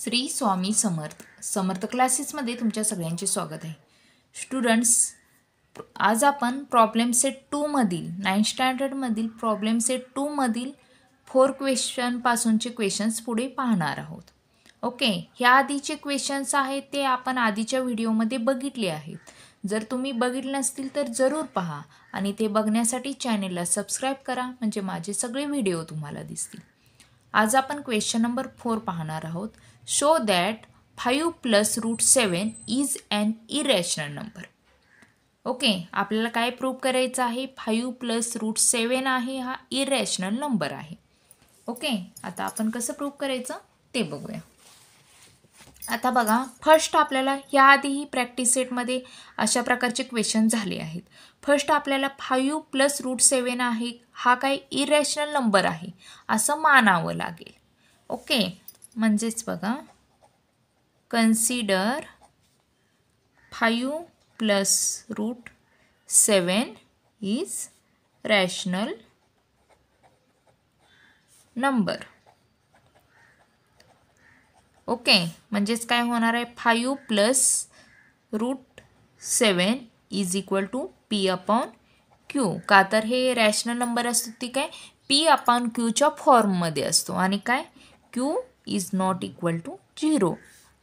श्री स्वामी समर्थ समर्थ क्लासेसमध्ये तुमच्या सगळ्यांचे स्वागत आहे. स्टुडंट्स, आज आपण प्रॉब्लेम सेट 2 मधील 9th स्टँडर्डमधील प्रॉब्लेम सेट 2 मधील 4 क्वेश्चनपासूनचे क्वेश्चन्स पुढे पाहणार आहोत. ओके, ह्या आधीचे क्वेश्चन्स आहेत ते आपण आधीच्या व्हिडिओमध्ये बघितले आहेत. जर तुम्ही बघितले नसतील तर जरूर पहा आणि ते बघण्यासाठी चॅनेलला सबस्क्राईब करा, म्हणजे माझे सगळे व्हिडिओ तुम्हाला दिसतील. आज आपण क्वेश्चन नंबर 4 पाहणार आहोत. Show that 5 + √7 is an irrational number. Okay, आपल्याला काय प्रूव्ह करायचं आहे? 5 + √7 आहे हा इरॅशनल नंबर आहे. ओके, आता आपण कसं प्रूव्ह करायचं ते बघूया. आता बघा, फर्स्ट आपल्याला याआधीही प्रॅक्टिस सेटमध्ये अशा प्रकारचे क्वेश्चन झाले आहेत. फर्स्ट आपल्याला 5 + √7 आहे हा काय इरॅशनल नंबर आहे असं मानावं लागेल. ओके, म्हणजेच बघा, consider 5 + √7 is rational number. Okay, म्हणजेच काय होणार आहे? 5 + √7 इज इक्वल टू P/Q. का तर हे रॅशनल नंबर असतो ती काय P/Qच्या फॉर्ममध्ये असतो आणि काय Q is not equal to 0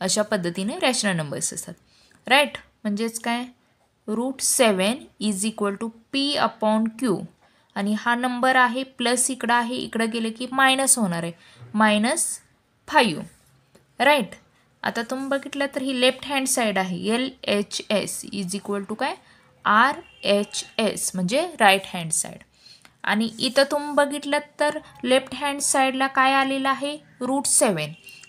अशा पद्धतीने रॅशनल नंबर्स असतात. राईट, म्हणजेच काय √7 इज इक्वल टू P/Q आणि हा नंबर आहे प्लस इकडं आहे, इकडं गेलं की मायनस होणार आहे, -5. राईट, आता तुम्ही बघितलं तर ही लेफ्ट हँड साईड आहे, LHS इज इक्वल टू काय RHS म्हणजे राईट हँड साईड. आणि इथं तुम्ही बघितलं तर लेफ्ट हँड साईडला काय आलेलं आहे? √7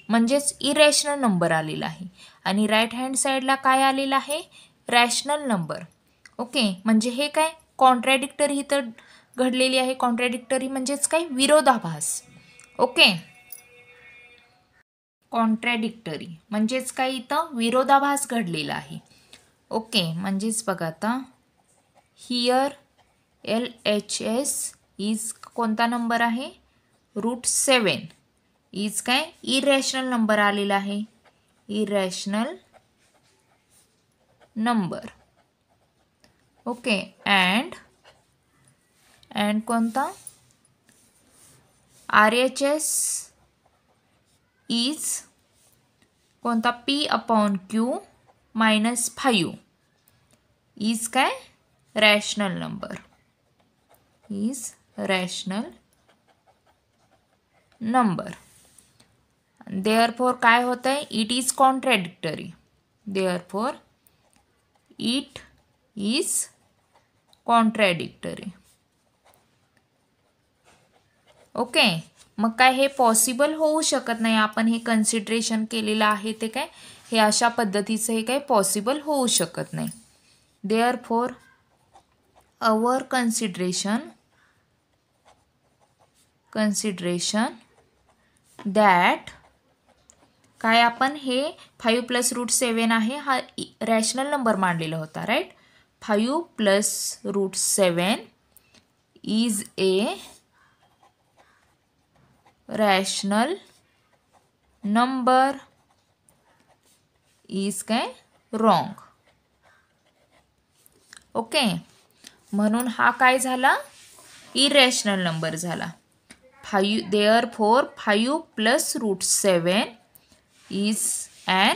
म्हणजेच इरॅशनल नंबर आलेला आहे आणि राईट हँड साईडला काय आलेलं आहे? Rational number. ओके, म्हणजे हे काय कॉन्ट्रॅडिक्टरी इथं घडलेली आहे. कॉन्ट्रॅडिक्टरी म्हणजेच काय विरोधाभास. ओके, कॉन्ट्रॅडिक्टरी म्हणजेच काय इथं विरोधाभास घडलेला आहे. ओके, म्हणजेच बघा आता हियर LHS इज कोणता नंबर आहे? √7 इज काय इरॅशनल नंबर आलेला आहे, इरॅशनल नंबर. ओके, अँड कोणता? RHS इज कोणता? P/Q -5 इज काय rational number, is rational number. Therefore काय होतं आहे? It is contradictory. Therefore it is contradictory. Okay, मग काय हे पॉसिबल होऊ शकत नाही. आपण हे कन्सिडरेशन केलेलं आहे ते काय हे अशा पद्धतीचं हे काय पॉसिबल होऊ शकत नाही. देअरफॉर अवर कन्सिडरेशन दॅट काय आपण हे 5 + √7 आहे हा रॅशनल नंबर मांडलेला होता. Right, 5 + √7 is a rational number is काय रॉंग. ओके, म्हणून हा काय झाला? इरॅशनल नंबर झाला. Therefore 5 + √7 is an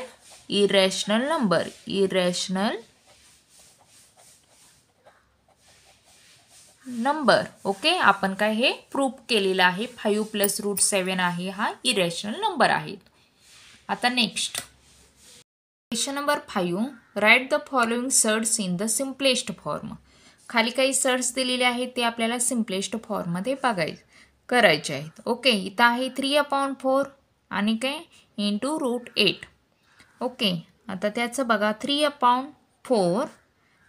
irrational number, irrational number. Okay, आपण काय हे प्रूव्ह केलेलं आहे 5 + √7 आहे हा इरॅशनल नंबर आहे. आता next question number 5. Write the following surds in the simplest form. खाली काही सर्ट्स दिलेले आहेत ते आपल्याला सिम्पलेस्ट फॉर्ममध्ये करायचे आहेत. ओके, इथं आहे 3/4 आणि काय इंटू √8. ओके, आता त्याचं बघा 3/4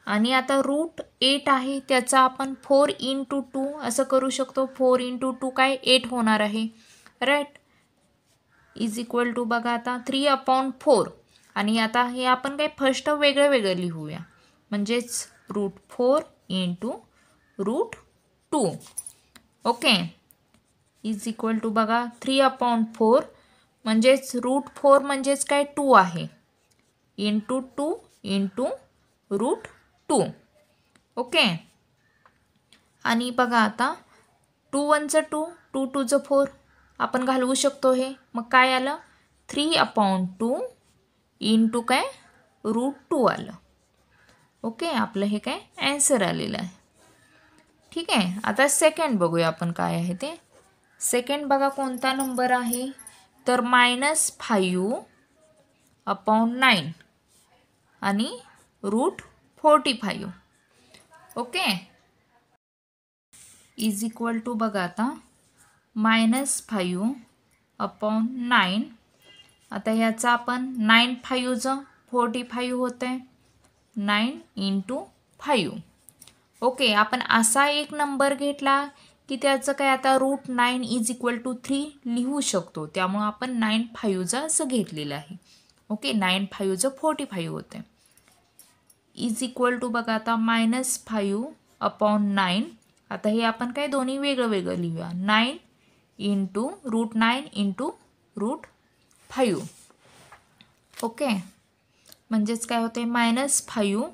आणि आता √8 आहे त्याचा आपण 4 × 2 असं करू शकतो. 4 × 2 काय 8 होणार आहे. राईट, इज इक्वल टू बघा आता 3/4 आणि आता हे आपण काय फर्स्ट वेगळं वेगळं लिहूया, म्हणजेच √4 × √2. ओके, इज इक्वल टू बघा 3/4 म्हणजेच √4 म्हणजेच काय 2 आहे, इंटू 2 इंटू √2. ओके. आणि बघा आता 2 1 चं 2, 2 2 चं 4 आपण घालवू शकतो हे. मग काय आलं 3/2 इंटू काय √2 आलं. ओके, आपलं हे काय ॲन्सर आलेलं आहे. ठीक आहे. आता सेकंड बघूया आपण काय आहे ते. सेकंड बघा कोणता नंबर आहे तर -5/9 आणि √45. ओके, इज इक्वल टू बघा आता -5/9. आता याचा आपण 9 5चं 45 होतं आहे, 9 इंटू 5. ओके, आपण असा एक नंबर घेतला की त्याचं काय आता √9 इज इक्वल टू 3 लिहू शकतो. त्यामुळं आपण 9 5चं असं घेतलेलं आहे. ओके, 9 5चं 45 होतं. इज इक्वल टू बघा आता -5/9. आता हे आपण काय दोन्ही वेगळं वेगळं लिहूया. 9 इंटू √9 इंटू √5. ओके, म्हणजेच काय होते -5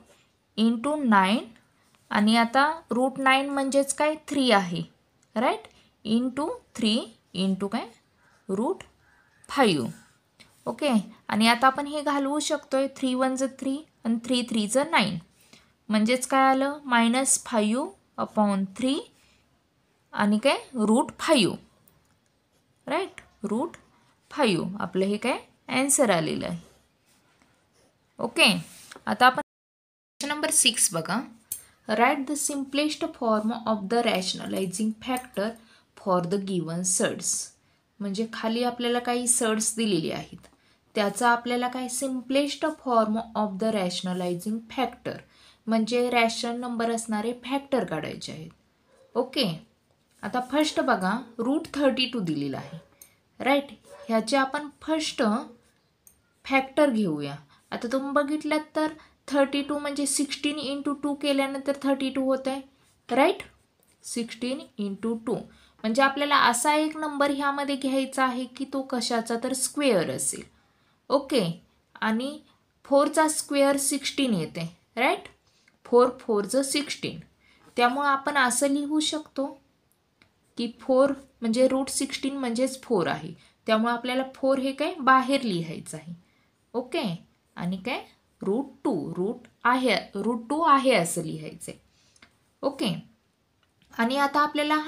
इंटू 9 आणि आता √9 म्हणजेच काय 3 आहे, राईट, इंटू 3 इंटू काय √5. ओके, आणि आता आपण हे घालवू शकतोय. 3 1 चं 3 आणि 3 3 चं 9 म्हणजेच काय आलं -5/3 आणि काय √5, राईट, √5 आपलं हे काय ॲन्सर आलेलं आहे. ओके, आता आपण नंबर 6 बघा. Write the simplest form of the rationalising factor for the given surds. म्हणजे खाली आपल्याला काही सर्ड्स दिलेली आहेत, त्याचा आपल्याला काय simplest form of the rationalising factor म्हणजे रॅशनल नंबर असणारे फॅक्टर काढायचे आहेत. ओके, आता फर्स्ट बघा √32 दिलेला आहे, राईट. ह्याचे आपण फर्स्ट फॅक्टर घेऊया. आता तुम्ही बघितलात तर 32 म्हणजे 16 इंटू 2 केल्यानंतर 32 होत आहे, राईट. 16 इंटू 2 म्हणजे आपल्याला असा एक नंबर ह्यामध्ये घ्यायचा आहे की तो कशाचा तर स्क्वेअर असेल. ओके, आणि 4चा स्क्वेअर 16 येते, राईट. 4 4चं 16. त्यामुळं आपण असं लिहू शकतो की 4 म्हणजे √16 म्हणजेच 4 आहे. त्यामुळे आपल्याला 4 हे काय बाहेर लिहायचं आहे. ओके, आणि काय √2 आहे असं लिहायचं आहे. ओके, आणि आता आपल्याला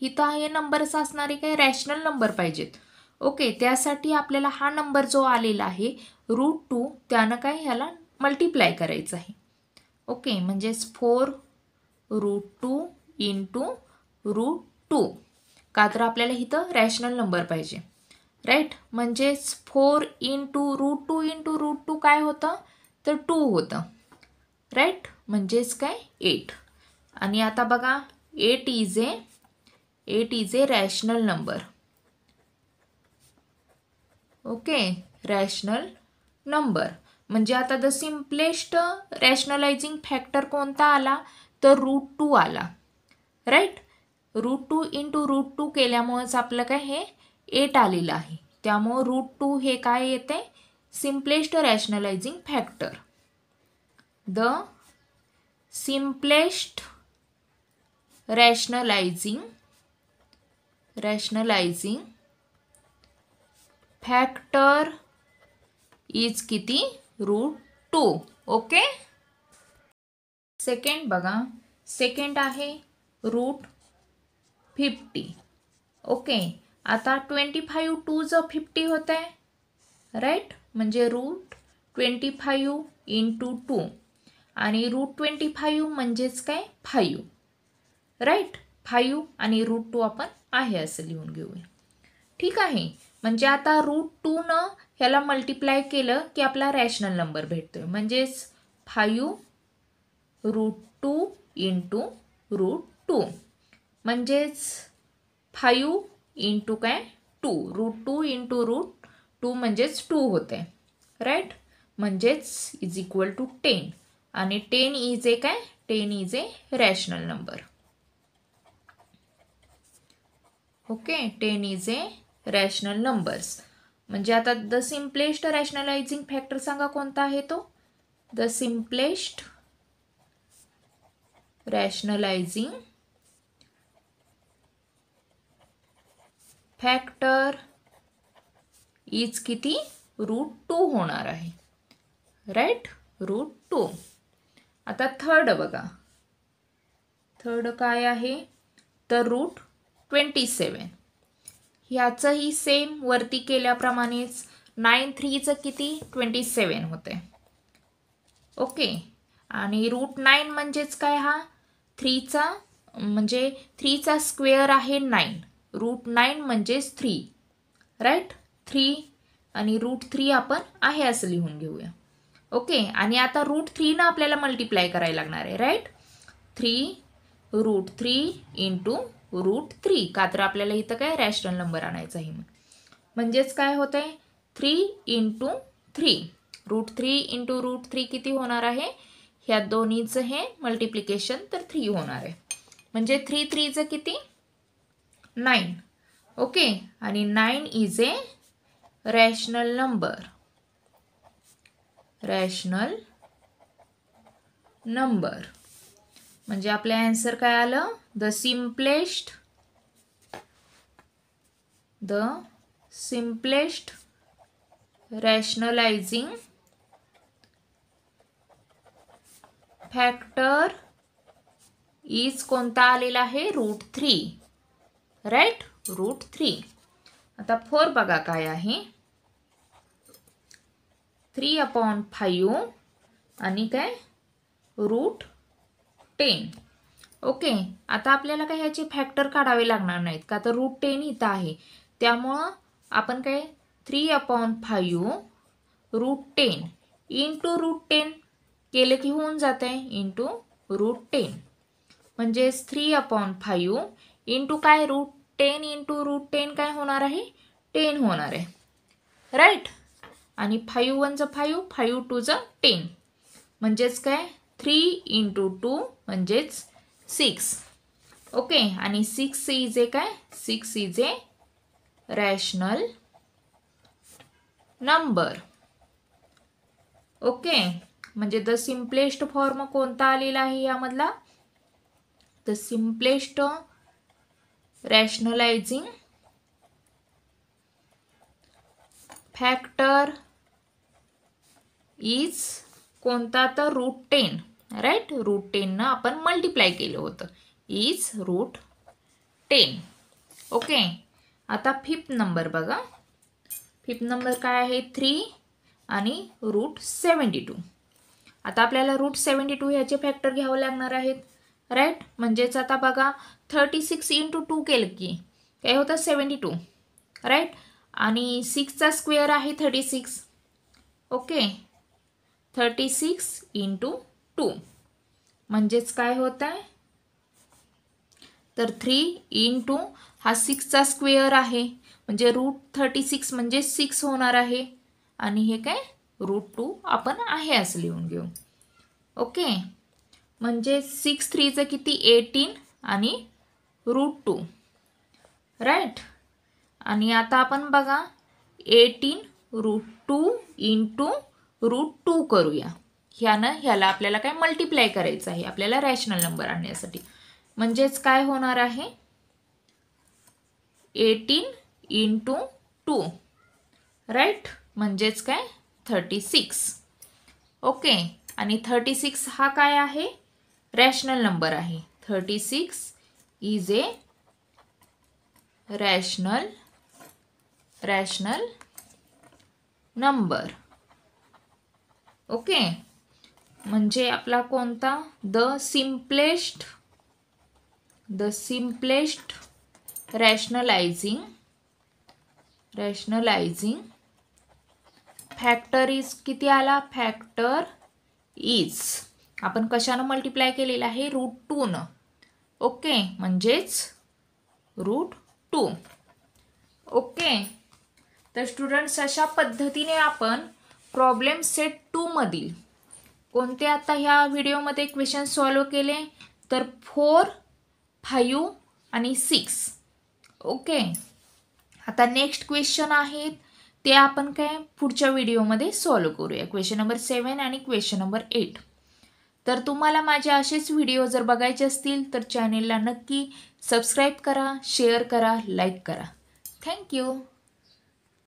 इथं हे नंबर्स असणारे काय रॅशनल नंबर पाहिजेत. ओके, त्यासाठी आपल्याला हा नंबर जो आलेला आहे √2 त्यानं काय ह्याला मल्टिप्लाय करायचं आहे. ओके, म्हणजेच 4√2 इंटू √2 का तर आपल्याला इथं रॅशनल नंबर पाहिजे, राईट. म्हणजेच 4 इंटू √2 इंटू √2 काय होतं तर 2 होतं, राईट. म्हणजेच काय 8. आणि आता बघा 8 is a rational number. Okay, rational number म्हणजे आता द सिम्पलेस्ट रॅशनलायझिंग फॅक्टर कोणता आला तर √2 आला, राईट. √2 इंटू √2 केल्यामुळेच आपलं काय हे 8 आलेलं आहे. त्यामुळं √2 हे काय येते simplest rationalising factor. The simplest rationalising factor is किती √2. ओके, सेकंड बघा. सेकंड आहे √50. ओके, आता 25 2चं 50 होतं आहे, राईट. म्हणजे √25 इंटू 2 आणि √25 म्हणजेच काय 5, राईट. 5 आणि √2 आपण आहे असं लिहून घेऊया. ठीक आहे, म्हणजे आता √2नं ह्याला मल्टिप्लाय केलं की आपला रॅशनल नंबर भेटतोय. म्हणजेच 5√2 इंटू √2 म्हणजेच 5 इंटू काय 2, √2 इंटू √2 म्हणजेच 2 होते, राईट. म्हणजेच इज इक्वल टू 10 आणि 10 इज ए काय 10 is a rational number. Okay, 10 is a rational numbers म्हणजे आता द सिम्पलेस्ट रॅशनलायझिंग फॅक्टर सांगा कोणता आहे तो. The simplest rationalising factor is किती, √2 होणार आहे. राईट, √2. आता थर्ड बघा, थर्ड काय आहे तर √27. ह्याचंही सेम वरती केल्याप्रमाणेच 9 3चं किती 27 होते. ओके, आणि √9 म्हणजेच काय, हा 3चा म्हणजे 3चा स्क्वेअर आहे 9. √9 म्हणजेच 3. राईट, 3 आणि √3 आपण आहे असं लिहून घेऊया. ओके, आणि आता √3 आपल्याला मल्टिप्लाय करायला लागणार आहे. राईट, 3 √3 इंटू √3, का तर आपल्याला इथं काय रॅशनल नंबर आणायचा आहे. म्हणजेच काय होत आहे 3 इंटू 3. √3 इंटू √3 किती होणार आहे, ह्या दोन्हीचं हे मल्टिप्लिकेशन तर 3 होणार आहे. म्हणजे 3 3चं किती 9. ओके, आणि 9 is a rational number. Rational number म्हणजे आपले आन्सर काय आलं, the simplest rationalising factor is कोणता आलेला आहे, √3. राईट, √3. आता 4 बघा काय आहे, 3/5 आणि काय √10. ओके, आता आपल्याला काय ह्याचे फॅक्टर काढावे लागणार नाहीत, का तर √10 इथं आहे. त्यामुळं आपण काय 3/5 √10 इंटू √10 केलं की होऊन जाते इंटू √10. म्हणजेच 3/5 इंटू काय √10 इंटू √10 काय होणार आहे 10 होणार आहे. राईट, आणि 5 1 5, 5 2 10, म्हणजेच काय 3 इंटू 2 म्हणजेच 6. ओके, आणि 6 इज ए काय 6 is a rational number. Okay, म्हणजे द सिम्पलेस्ट फॉर्म कोणता आलेला आहे यामधला, the simplest rationalising factor is कोणता तर √10. राईट, √10 आपण मल्टिप्लाय केलं होतं, इज √10. ओके, आता 5th नंबर बघा. 5th नंबर काय आहे 3 आणि √72. आता आपल्याला √72 ह्याचे फॅक्टर घ्यावे लागणार आहेत. राईट, म्हणजेच आता बघा 36 इंटू 2 केलं की काय होतं 72. राईट, आणि 6चा स्क्वेअर आहे 36. ओके, 36 इंटू 2 म्हणजेच काय होत आहे तर 3 इंटू हा 6चा स्क्वेअर आहे म्हणजे √36 म्हणजे 6 होणार आहे, आणि हे काय √2 आपण आहे असं लिहून घेऊ. ओके, म्हणजे 6 3चं किती 18 आणि √2. राईट, आणि आता आपण बघा 18 √2 इंटू √2 करूया. ह्यानं ह्याला आपल्याला काय मल्टिप्लाय करायचं आहे आपल्याला रॅशनल नंबर आणण्यासाठी. म्हणजेच काय होणार आहे 18 इंटू 2. राईट, म्हणजेच काय 36. ओके, आणि 36 हा काय आहे रॅशनल नंबर आहे. 36 is a rational number. Okay, म्हणजे आपला कोणता the simplest rationalising factor is किती आला, फॅक्टर इज आपण कशानं मल्टिप्लाय केलेला आहे √2 न. ओके, म्हणजेच √2. ओके, तर स्टुडंट्स अशा पद्धतीने आपण प्रॉब्लेम सेट 2 मधील कोणते आता ह्या व्हिडिओमध्ये क्वेश्चन सॉल्व केले तर 4, 5 आणि 6. ओके, आता नेक्स्ट क्वेश्चन आहेत ते आपण काय पुढच्या व्हिडिओमध्ये सॉल्व करूया, क्वेश्चन नंबर 7 आणि क्वेश्चन नंबर 8. तर तुम्हाला माझे असेच व्हिडिओ जर बघायचे असतील तर चॅनेलला नक्की सबस्क्राईब करा, शेअर करा, लाईक करा. थँक्यू.